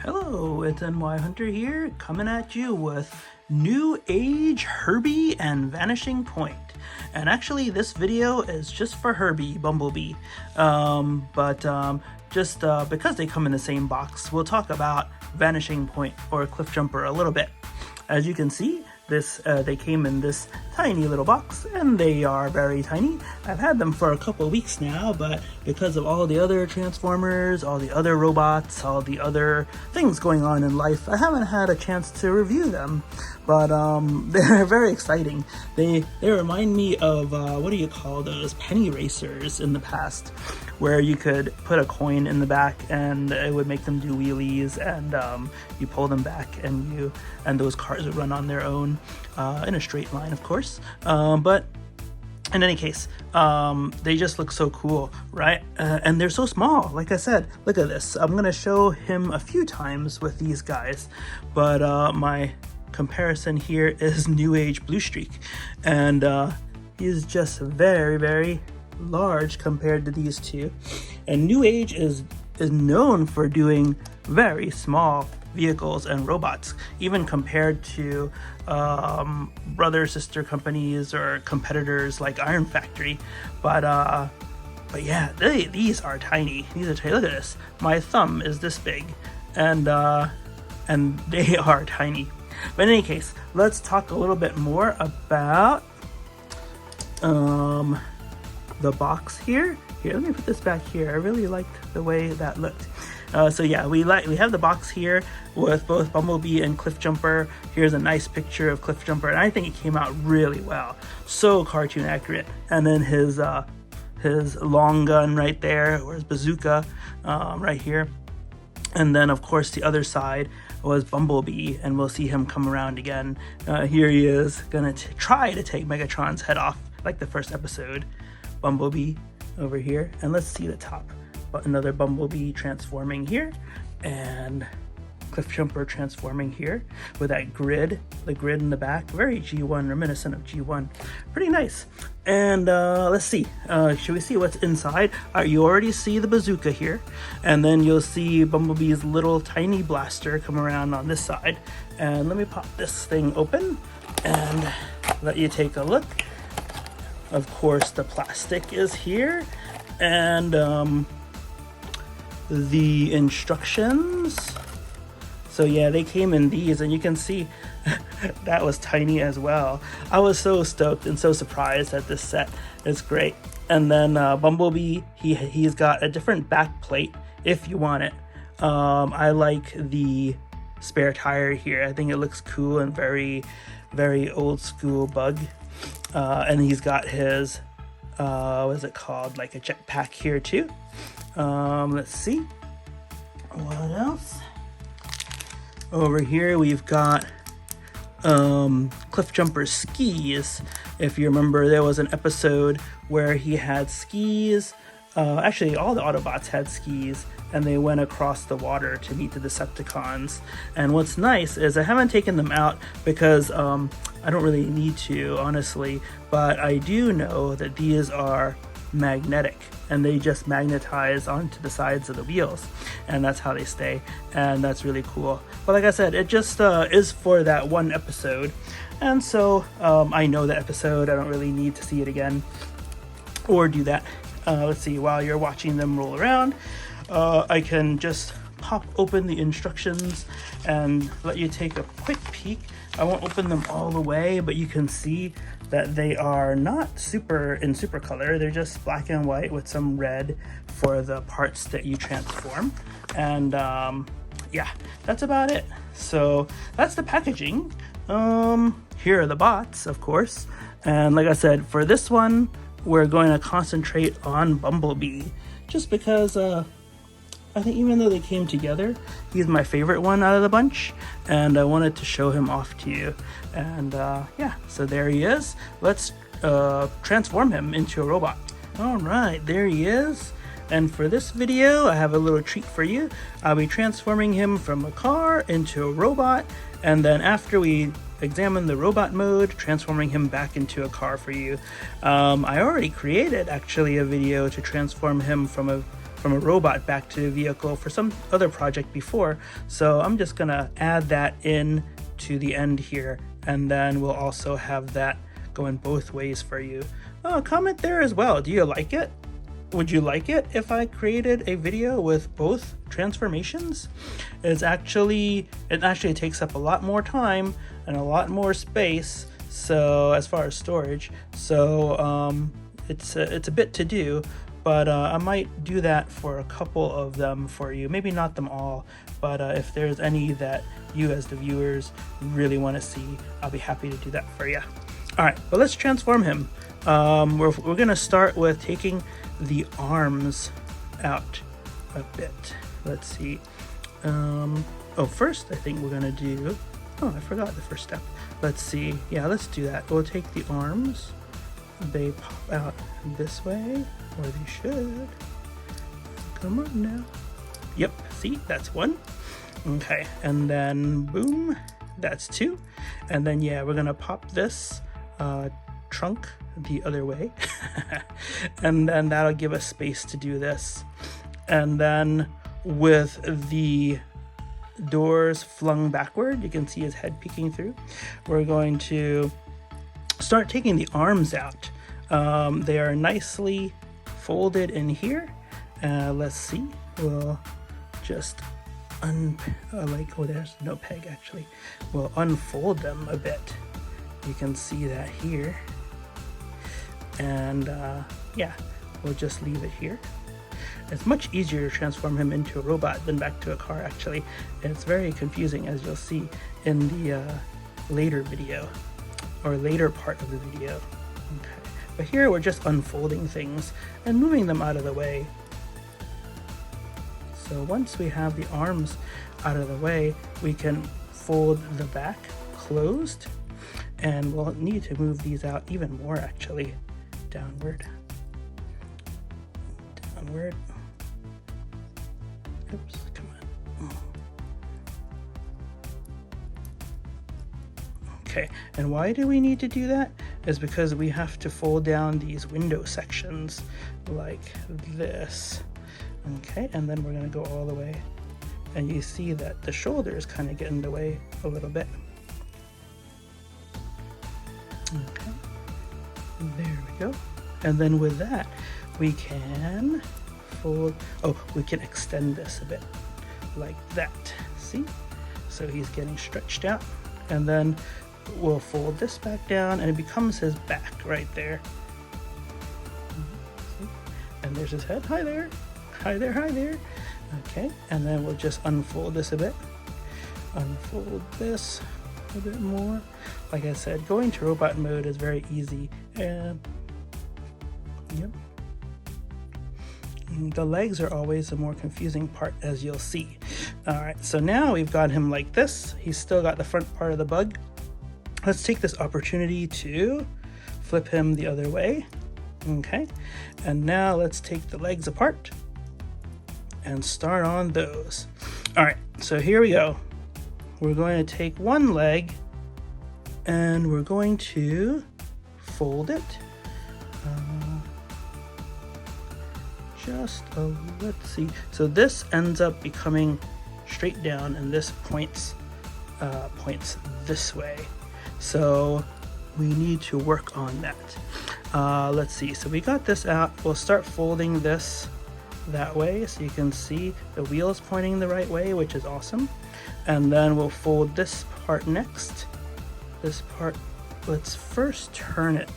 Hello, it's NY Hunter here, coming at you with NewAge Herbie and Vanishing Point. And actually, this video is just for Herbie, Bumblebee. Just because they come in the same box, we'll talk about Vanishing Point or Cliffjumper a little bit. As you can see, they came in this tiny little box, and they are very tiny. I've had them for a couple weeks now, but because of all the other Transformers, all the other robots, all the other things going on in life, I haven't had a chance to review them. But they're very exciting. They remind me of what do you call those, penny racers in the past, where you could put a coin in the back and it would make them do wheelies, and you pull them back and those cars would run on their own in a straight line, of course. But in any case, they just look so cool, right? And they're so small. Like I said, look at this. I'm gonna show him a few times with these guys, but my comparison here is NewAge Blue Streak, and he's just very, very large compared to these two. And NewAge is known for doing very small vehicles and robots, even compared to brother sister companies or competitors like Iron Factory. But yeah, these are tiny. These are tiny. Look at this. My thumb is this big, and they are tiny. But in any case, let's talk a little bit more about the box here. Here, let me put this back here. I really liked the way that looked. So yeah, we have the box here with both Bumblebee and Cliffjumper. Here's a nice picture of Cliffjumper, and I think it came out really well. So cartoon accurate. And then his long gun right there, or his bazooka right here. And then of course the other side was Bumblebee, and we'll see him come around again. Here he is, gonna try to take Megatron's head off, like the first episode. Bumblebee over here, and let's see the top. Another Bumblebee transforming here, and Cliffjumper transforming here with that grid, the grid in the back, very G1, reminiscent of G1. Pretty nice. And let's see, should we see what's inside? You already see the bazooka here, and then you'll see Bumblebee's little tiny blaster come around on this side. And let me pop this thing open and let you take a look. Of course, the plastic is here, and the instructions. So yeah, they came in these, and you can see that was tiny as well. I was so stoked and so surprised that this set is great. And then Bumblebee, he's got a different back plate if you want it. I like the spare tire here. I think it looks cool and very, very old school bug. And he's got his what is it called, like a jetpack here too. Let's see what else. Over here we've got Cliffjumper's skis. If you remember, there was an episode where he had skis. Actually, all the Autobots had skis, and they went across the water to meet the Decepticons. And what's nice is I haven't taken them out because I don't really need to, honestly, but I do know that these are magnetic, and they just magnetize onto the sides of the wheels, and that's how they stay, and that's really cool. But like I said, it just is for that one episode, and so I know the episode. I don't really need to see it again or do that. Let's see, while you're watching them roll around, I can just pop open the instructions and let you take a quick peek. I won't open them all the way, but you can see that they are not in super color. They're just black and white with some red for the parts that you transform. And yeah, that's about it. So that's the packaging. Here are the bots, of course. And like I said, for this one, we're going to concentrate on Bumblebee, just because I think even though they came together, he's my favorite one out of the bunch, and I wanted to show him off to you. And yeah, so there he is. Let's transform him into a robot. All right, there he is. And for this video, I have a little treat for you. I'll be transforming him from a car into a robot, and then after we examine the robot mode, transforming him back into a car for you. I already created actually a video to transform him from a from a robot back to a vehicle for some other project before. So I'm just gonna add that in to the end here, and then we'll also have that going both ways for you. Comment there as well. Do you like it? Would you like it if I created a video with both transformations? It actually takes up a lot more time and a lot more space, so as far as storage, so it's a bit to do, but I might do that for a couple of them for you. Maybe not them all, but if there's any that you as the viewers really want to see, I'll be happy to do that for you. All right, but let's transform him. We're gonna start with taking the arms out a bit. Let's see. First I think we're gonna do, I forgot the first step. Let's see. Yeah, let's do that. We'll take the arms. They pop out this way, or they should. Come on now. Yep, see, that's one. Okay, and then boom, that's two. And then yeah, we're gonna pop this trunk the other way. And then that'll give us space to do this. And then with the doors flung backward, you can see his head peeking through, we're going to start taking the arms out. They are nicely folded in here. Let's see, we'll just there's no peg actually. We'll unfold them a bit. You can see that here. And yeah, we'll just leave it here. It's much easier to transform him into a robot than back to a car actually. It's very confusing, as you'll see in the later video, or later part of the video. Okay. But here we're just unfolding things and moving them out of the way. So once we have the arms out of the way, we can fold the back closed, and we'll need to move these out even more actually. Downward. Oops, come on. Okay, and why do we need to do that? Is because we have to fold down these window sections like this. Okay, and then we're gonna go all the way. And you see that the shoulders kind of get in the way a little bit. Okay, there we go. And then with that, we can fold, we can extend this a bit like that. See? So he's getting stretched out. And then we'll fold this back down, and it becomes his back right there. See? And there's his head. Hi there. Hi there, hi there. Okay, and then we'll just unfold this a bit. Unfold this a bit more. Like I said, going to robot mode is very easy. Yep. The legs are always the more confusing part, as you'll see. All right, so now we've got him like this. He's still got the front part of the bug. Let's take this opportunity to flip him the other way. Okay, and now let's take the legs apart and start on those. All right, so here we go. We're going to take one leg and we're going to fold it. Let's see. So this ends up becoming straight down, and this points this way. So we need to work on that. Let's see. So we got this out. We'll start folding this that way, so you can see the wheels pointing the right way, which is awesome. And then we'll fold this part next. This part, let's first turn it.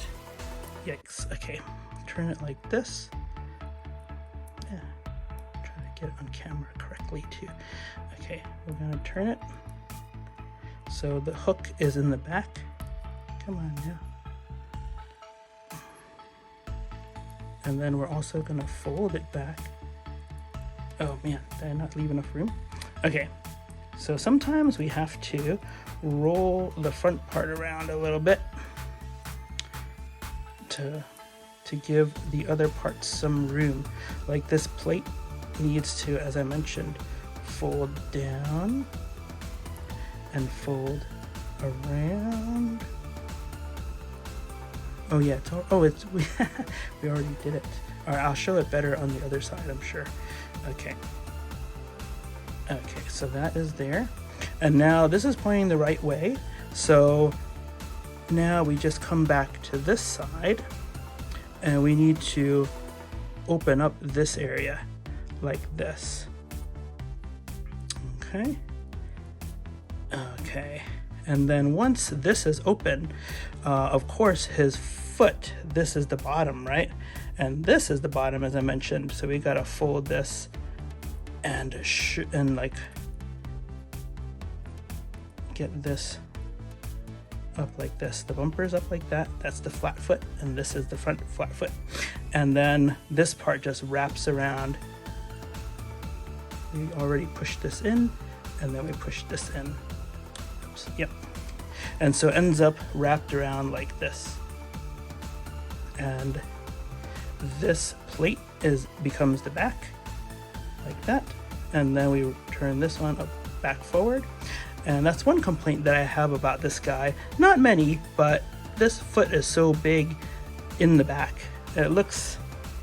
Yikes. Okay, turn it like this. Yeah, try to get it on camera correctly too. Okay, we're gonna turn it so the hook is in the back. Come on now. And then we're also gonna fold it back. Oh man, did I not leave enough room? Okay, so sometimes we have to roll the front part around a little bit to give the other parts some room. Like this plate needs to, as I mentioned, fold down and fold around. Oh yeah, we already did it. All right, I'll show it better on the other side, I'm sure. Okay. Okay, so that is there. And now this is pointing the right way. So now we just come back to this side and we need to open up this area like this. Okay. Okay. And then once this is open, of course his foot, this is the bottom, right? And this is the bottom, as I mentioned. So we gotta fold this and like get this up like this. The bumper's up like that. That's the flat foot, and this is the front flat foot. And then this part just wraps around. We already pushed this in, and then we push this in. Oops, yep. And so it ends up wrapped around like this. And this plate becomes the back, like that. And then we turn this one up back forward. And that's one complaint that I have about this guy. Not many, but this foot is so big in the back. It looks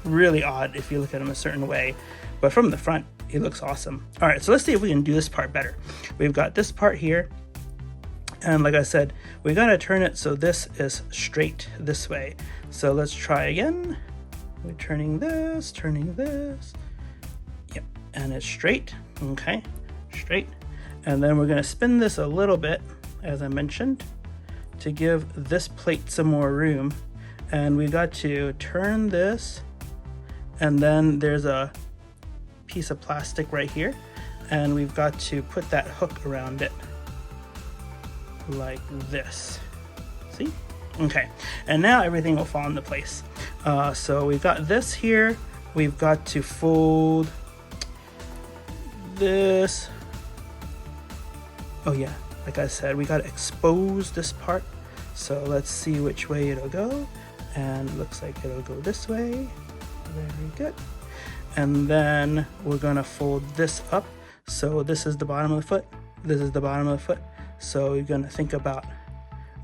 really odd if you look at him a certain way. But from the front, he looks awesome. All right, so let's see if we can do this part better. We've got this part here. And like I said, we gotta turn it so this is straight this way. So let's try again. We're turning this. Yep, and it's straight, okay, straight. And then we're gonna spin this a little bit, as I mentioned, to give this plate some more room. And we got to turn this, and then there's a piece of plastic right here, and we've got to put that hook around it like this. See? Okay, and now everything will fall into place. So we've got this here. We've got to fold this. Oh yeah, like I said, we got to expose this part. So let's see which way it'll go. And looks like it'll go this way. Very good. And then we're gonna fold this up. So this is the bottom of the foot. This is the bottom of the foot. So you're gonna think about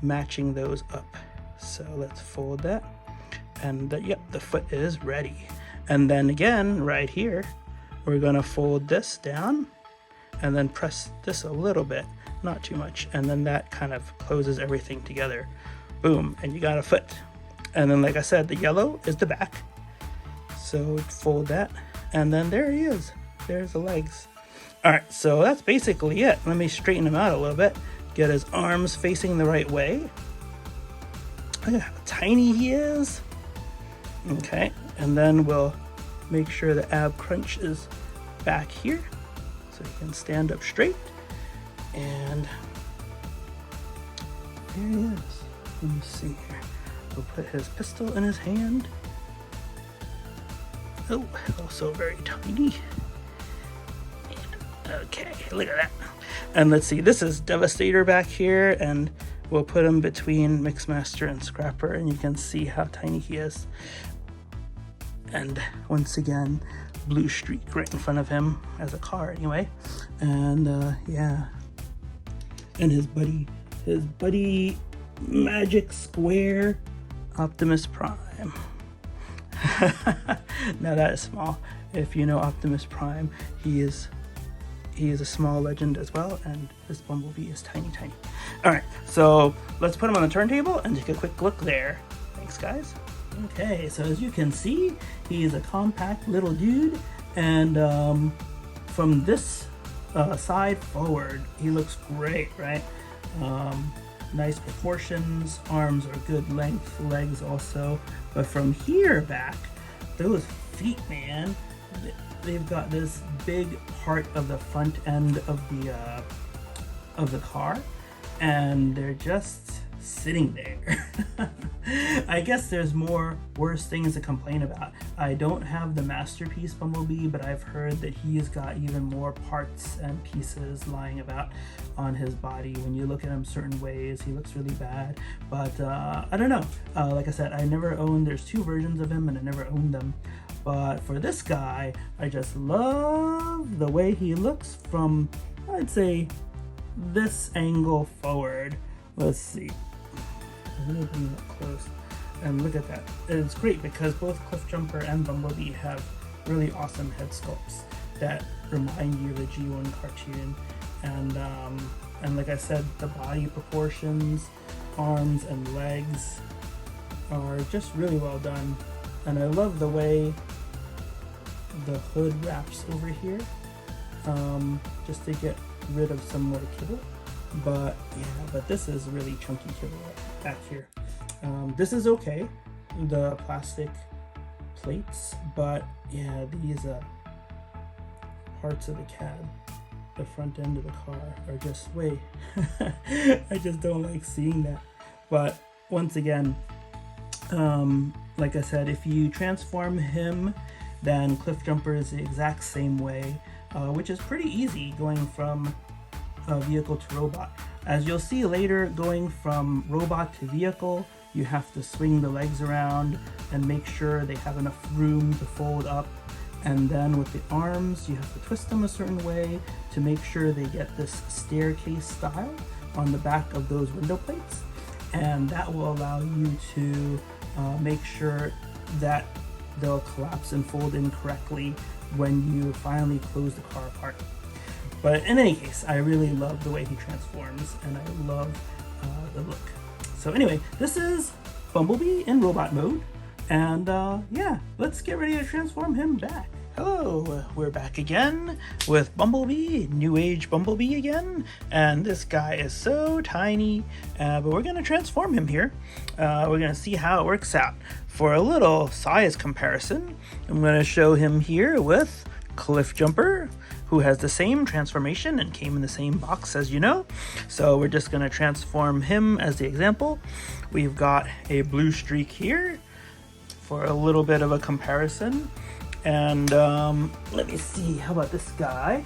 matching those up. So let's fold that. And yep, the foot is ready. And then again, right here, we're gonna fold this down and then press this a little bit, not too much. And then that kind of closes everything together. Boom, and you got a foot. And then like I said, the yellow is the back. So fold that, and then there he is. There's the legs. All right, so that's basically it. Let me straighten him out a little bit. Get his arms facing the right way. Look at how tiny he is. Okay, and then we'll make sure the ab crunch is back here so he can stand up straight. And there he is. Let me see here. We'll put his pistol in his hand. Oh, also very tiny. Okay, look at that. And let's see, this is Devastator back here, and we'll put him between Mixmaster and Scrapper, and you can see how tiny he is. And once again, blue streak right in front of him as a car anyway. And yeah. And his buddy Magic Square Optimus Prime. Now that is small. If you know Optimus Prime, he is a small legend as well, and this Bumblebee is tiny. All right, so let's put him on the turntable and take a quick look there. Thanks, guys. Okay, so as you can see, he is a compact little dude, and from this side forward, he looks great, right? Nice proportions, arms are good length, legs also, but from here back, those feet, man, they've got this big part of the front end of the car, and they're just sitting there. I guess there's worse things to complain about. I don't have the Masterpiece Bumblebee, but I've heard that he's got even more parts and pieces lying about on his body. When you look at him certain ways, he looks really bad. But I don't know. Like I said, I never owned, there's two versions of him and I never owned them. But for this guy, I just love the way he looks from, I'd say, this angle forward. Let's see. Let me bring it up close. And look at that. It's great because both Cliffjumper and Bumblebee have really awesome head sculpts that remind you of the G1 cartoon. And like I said, the body proportions, arms and legs are just really well done. And I love the way the hood wraps over here, just to get rid of some more kibble. But yeah, but this is really chunky kibble back here. This is okay, the plastic plates, but yeah, these parts of the cab, the front end of the car, are just way I just don't like seeing that. But once again, like I said, if you transform him, then Cliffjumper is the exact same way, which is pretty easy, going from vehicle to robot. As you'll see later, going from robot to vehicle, you have to swing the legs around and make sure they have enough room to fold up. And then with the arms, you have to twist them a certain way to make sure they get this staircase style on the back of those window plates. And that will allow you to make sure that they'll collapse and fold in correctly when you finally close the car apart. But in any case, I really love the way he transforms, and I love the look. So anyway, this is Bumblebee in robot mode, and yeah, let's get ready to transform him back. Hello, we're back again with Bumblebee, NewAge Bumblebee again, and this guy is so tiny, but we're going to transform him here. We're going to see how it works out. For a little size comparison, I'm going to show him here with Cliffjumper, who has the same transformation and came in the same box, as you know. So we're just going to transform him as the example. We've got a blue streak here for a little bit of a comparison. And let me see, how about this guy?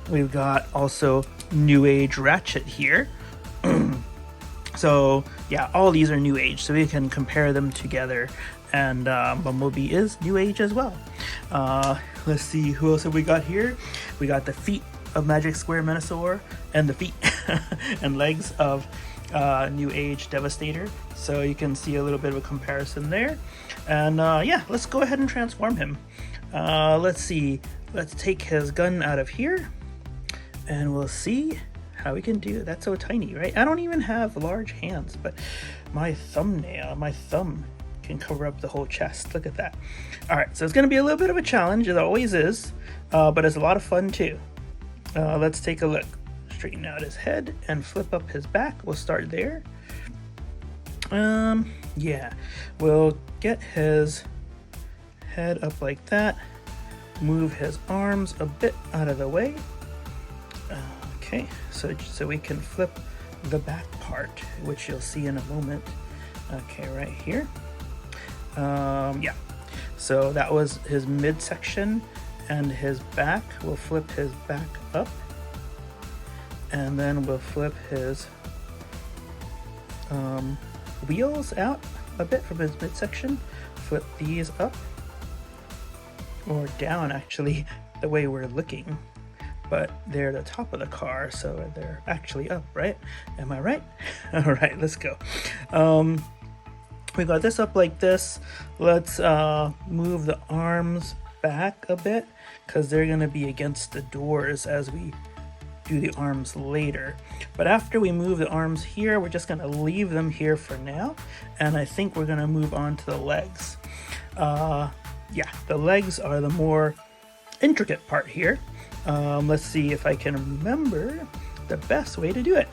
We've got also NewAge Ratchet here. So yeah, all these are NewAge, so we can compare them together. And Bumblebee is NewAge as well. Let's see, who else have we got here? We got the feet of Magic Square Menasor and the feet and legs of NewAge Devastator. So you can see a little bit of a comparison there. And yeah, let's go ahead and transform him. Let's see, let's take his gun out of here and we'll see how we can do it. That's so tiny, right? I don't even have large hands, but my thumb can cover up the whole chest. Look at that. All right, so it's going to be a little bit of a challenge, it always is, but it's a lot of fun too. Let's take a look. Straighten out his head and flip up his back. We'll start there. Yeah, we'll get his head up like that, move his arms a bit out of the way. Okay, so we can flip the back part, which you'll see in a moment. Okay, right here. Yeah, so that was his midsection and his back. We'll flip his back up, and then we'll flip his wheels out a bit from his midsection. Flip these up, or down actually, the way we're looking, but they're the top of the car, so they're actually up, right? Am I right? All right, let's go. We got this up like this. Let's move the arms back a bit, because they're going to be against the doors as we do the arms later. But after we move the arms here, we're just going to leave them here for now, and I think we're going to move on to the legs. Yeah, the legs are the more intricate part here. Let's see if I can remember the best way to do it.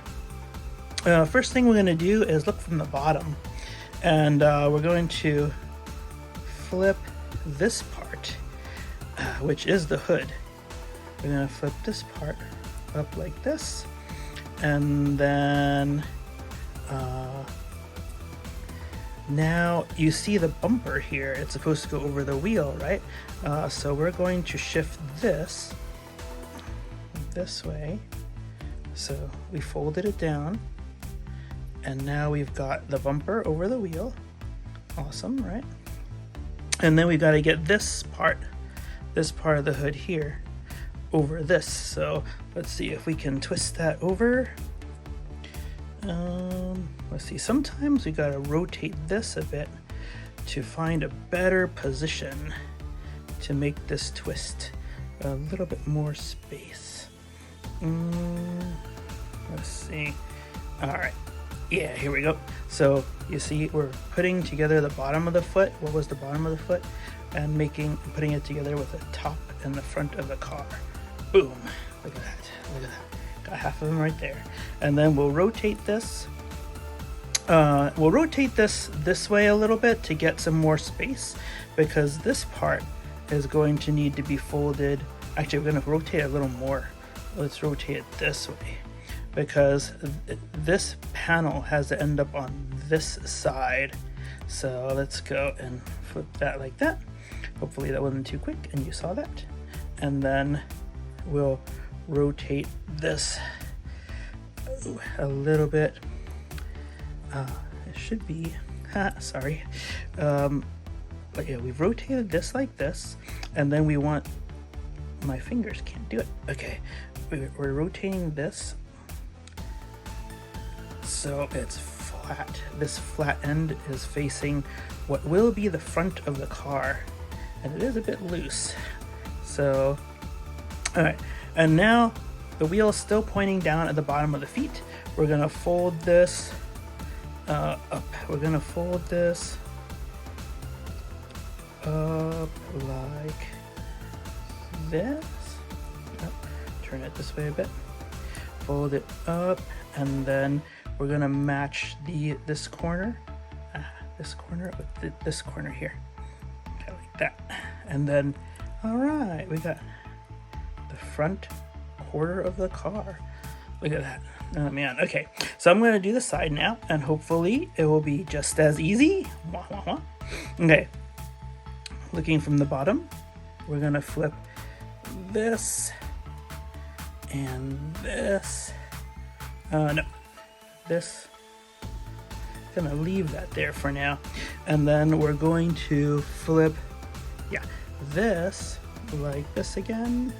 First thing we're going to do is look from the bottom, and we're going to flip this part, which is the hood. We're going to flip this part up like this, and then now you see the bumper here. It's supposed to go over the wheel, right? So we're going to shift this way. So we folded it down, and now we've got the bumper over the wheel. Awesome, right? And then we've got to get this part of the hood here over this. So let's see if we can twist that over. Let's see, sometimes we gotta rotate this a bit to find a better position to make this twist a little bit more space. Let's see. All right. Yeah, here we go. So you see we're putting together the bottom of the foot. What was the bottom of the foot? And putting it together with the top and the front of the car. Boom. Look at that. Look at that. Got half of them right there. And then we'll rotate this. We'll rotate this way a little bit to get some more space, because this part is going to need to be folded. Actually, we're going to rotate a little more. Let's rotate it this way, because this panel has to end up on this side. So let's go and flip that like that. Hopefully that wasn't too quick and you saw that. And then we'll rotate this a little bit. It should be, sorry. But yeah, we've rotated this like this, and then we want, my fingers can't do it. Okay, we're rotating this so it's flat. This flat end is facing what will be the front of the car, and it is a bit loose. So, all right, and now the wheel is still pointing down at the bottom of the feet. We're gonna fold this up. We're gonna fold this up like this. Turn it this way a bit. Fold it up, and then we're gonna match this corner with this corner here. Okay, like that. And then, all right, we got the front quarter of the car. Look at that. Oh man. Okay, so I'm gonna do the side now, and hopefully it will be just as easy. Okay, looking from the bottom, we're gonna flip this and this. No, this. Gonna leave that there for now, and then we're going to flip, yeah, this like this again,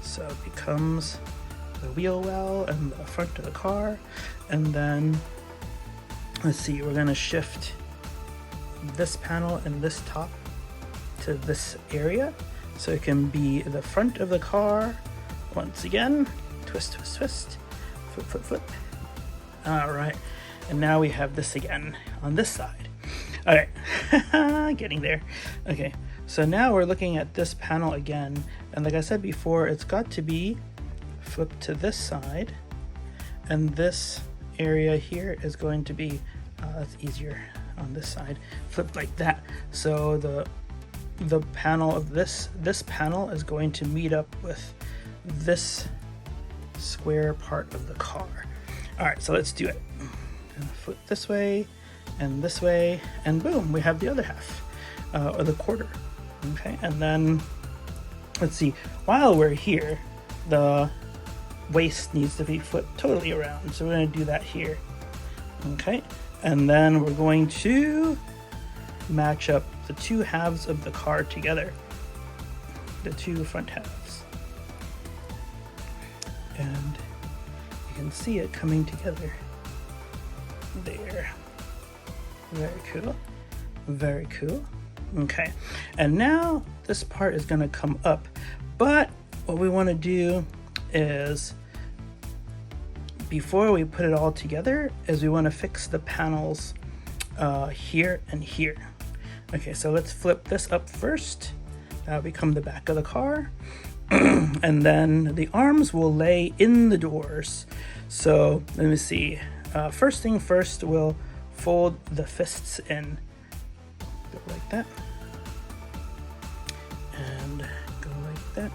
so it becomes the wheel well and the front of the car. And then let's see, we're gonna shift this panel and this top to this area so it can be the front of the car. Once again, twist, twist, twist, flip, flip, flip. All right, and now we have this again on this side. All right, getting there. Okay, so now we're looking at this panel again, and like I said before, it's got to be flipped to this side, and this area here is going to be that's easier on this side, flipped like that. So the panel of this panel is going to meet up with this square part of the car. All right, so let's do it. Flip this way, and boom, we have the other half, or the quarter. Okay, and then let's see, while we're here, the waist needs to be flipped totally around, so we're going to do that here. Okay, and then we're going to match up the two halves of the car together, the two front halves, and you can see it coming together there. Very cool, very cool. Okay, and now this part is going to come up, but what we want to do is, before we put it all together, is we want to fix the panels here and here. Okay, so let's flip this up first. That'll become the back of the car. And then the arms will lay in the doors. So let me see. First thing first, we'll fold the fists in. Go like that. And go like that.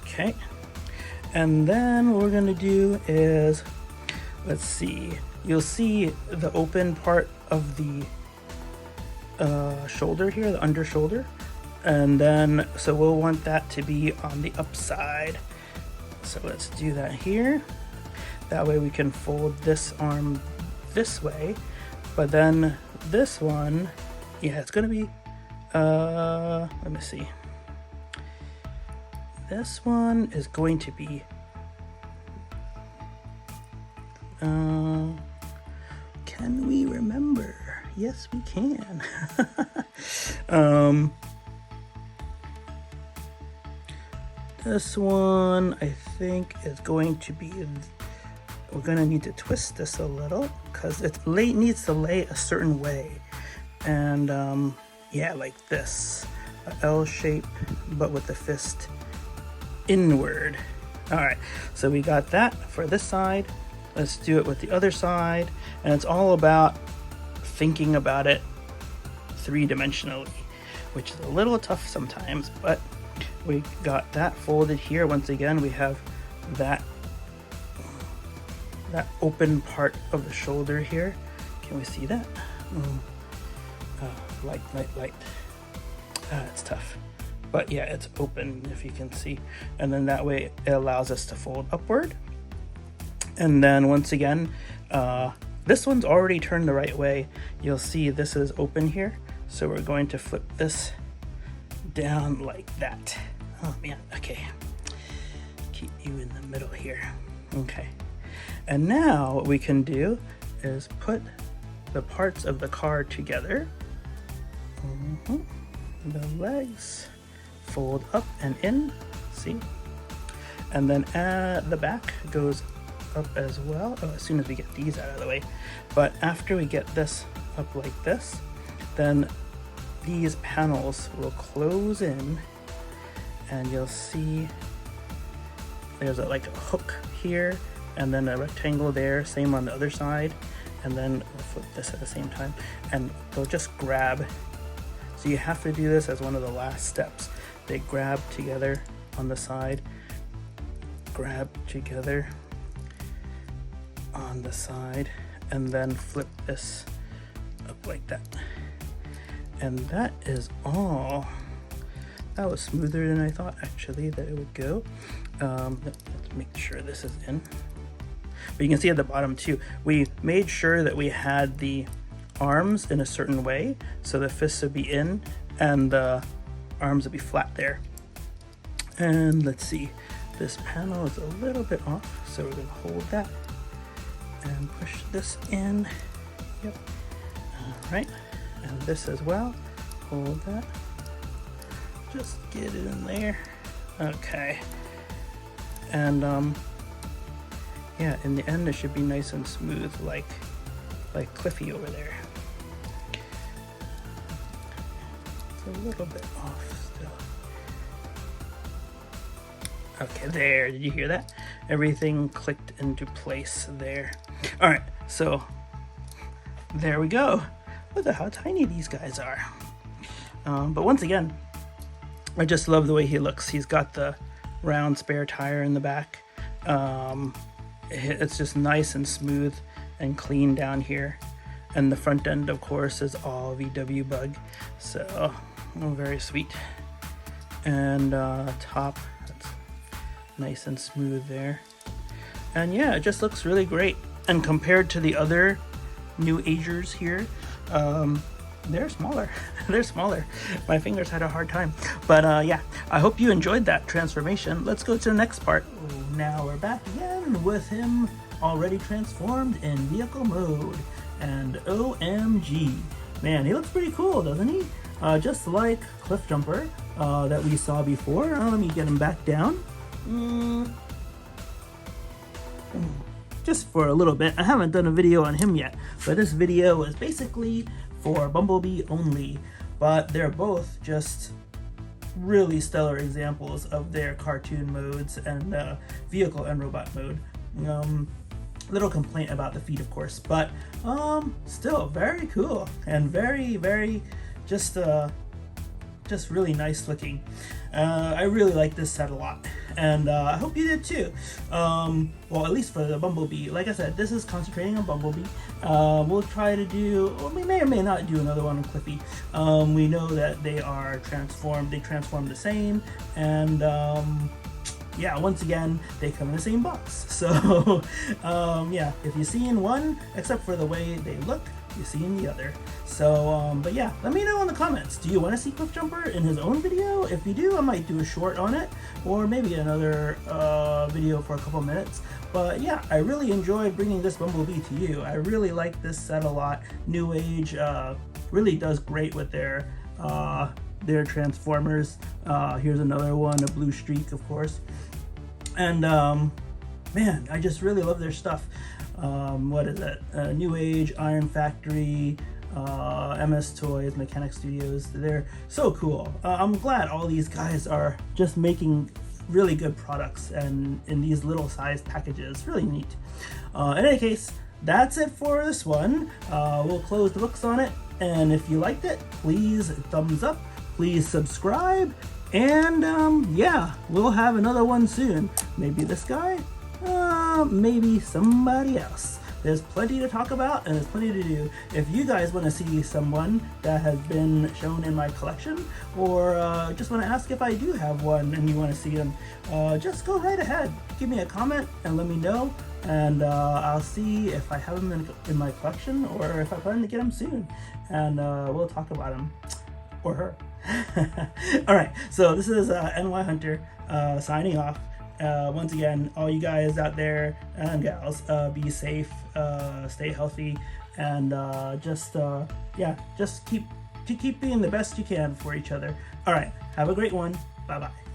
Okay. And then what we're going to do is, let's see. You'll see the open part of the shoulder here, the under shoulder. And then, so we'll want that to be on the upside. So let's do that here. That way we can fold this arm this way. But then this one, yeah, it's gonna be, let me see. This one is going to be, can we remember? Yes, we can. This one, I think, is going to be, we're going to need to twist this a little because it needs to lay a certain way. And yeah, like this, a L shape, but with the fist inward. All right, so we got that for this side. Let's do it with the other side. And it's all about thinking about it three-dimensionally, which is a little tough sometimes, but we got that folded here. Once again, we have that open part of the shoulder here. Can we see that? Light. It's tough. But yeah, it's open if you can see. And then that way it allows us to fold upward. And then once again, this one's already turned the right way. You'll see this is open here. So we're going to flip this down like that. Oh man, okay. Keep you in the middle here. Okay. And now what we can do is put the parts of the car together. The legs fold up and in, see? And then the back goes up as well. Oh, as soon as we get these out of the way. But after we get this up like this, then these panels will close in, and you'll see there's like a hook here and then a rectangle there, same on the other side, and then we'll flip this at the same time and they'll just grab. So you have to do this as one of the last steps. They grab together on the side, grab together on the side, and then flip this up like that. And that is all. That was smoother than I thought actually that it would go. Let's make sure this is in. But you can see at the bottom too, we made sure that we had the arms in a certain way, so the fists would be in and the arms would be flat there. And let's see, this panel is a little bit off, so we're gonna hold that and push this in. Yep. All right, and this as well. Hold that. Just get it in there. Okay. And yeah, in the end it should be nice and smooth, like Cliffy over there. It's a little bit off still. Okay, there. Did you hear that? Everything clicked into place there. All right, so there we go. Look at how tiny these guys are. But once again, I just love the way he looks. He's got the round spare tire in the back. It's just nice and smooth and clean down here. And the front end, of course, is all VW bug. So, very sweet. And top, that's nice and smooth there. And yeah, it just looks really great. And compared to the other NewAgers here, they're smaller. They're smaller. My fingers had a hard time. But yeah, I hope you enjoyed that transformation. Let's go to the next part. Now we're back again with him already transformed in vehicle mode. And OMG. Man, he looks pretty cool, doesn't he? Just like Cliffjumper that we saw before. Let me get him back down. Just for a little bit. I haven't done a video on him yet, but this video is basically for Bumblebee only, but they're both just really stellar examples of their cartoon modes and vehicle and robot mode. Little complaint about the feet, of course, but still very cool and very just really nice looking. I really like this set a lot, and I hope you did too. Well, at least for the Bumblebee. Like I said, this is concentrating on Bumblebee. We'll try to do, or we may or may not do another one on Cliffy. We know that they are transformed. They transform the same, and yeah, once again, they come in the same box. So yeah, if you've seen one, except for the way they look, you see in the other. So, but yeah, let me know in the comments. Do you want to see Cliffjumper in his own video? If you do, I might do a short on it, or maybe another video for a couple minutes. But yeah, I really enjoyed bringing this Bumblebee to you. I really like this set a lot. NewAge really does great with their Transformers. Here's another one, a blue streak, of course. And man, I just really love their stuff. What is it? NewAge, Iron Factory, MS Toys, Mechanic Studios. They're so cool. I'm glad all these guys are just making really good products and in these little size packages. Really neat. In any case, that's it for this one. We'll close the books on it. And if you liked it, please thumbs up, please subscribe, and yeah, we'll have another one soon. Maybe this guy, maybe somebody else. There's plenty to talk about and there's plenty to do. If you guys want to see someone that has been shown in my collection, or just want to ask if I do have one and you want to see them, just go right ahead. Give me a comment and let me know, and I'll see if I have them in my collection or if I plan to get them soon, and we'll talk about them or her. Alright, so this is NY Hunter signing off. Once again, all you guys out there and gals, be safe, stay healthy, and just keep being the best you can for each other. All right, have a great one. Bye bye.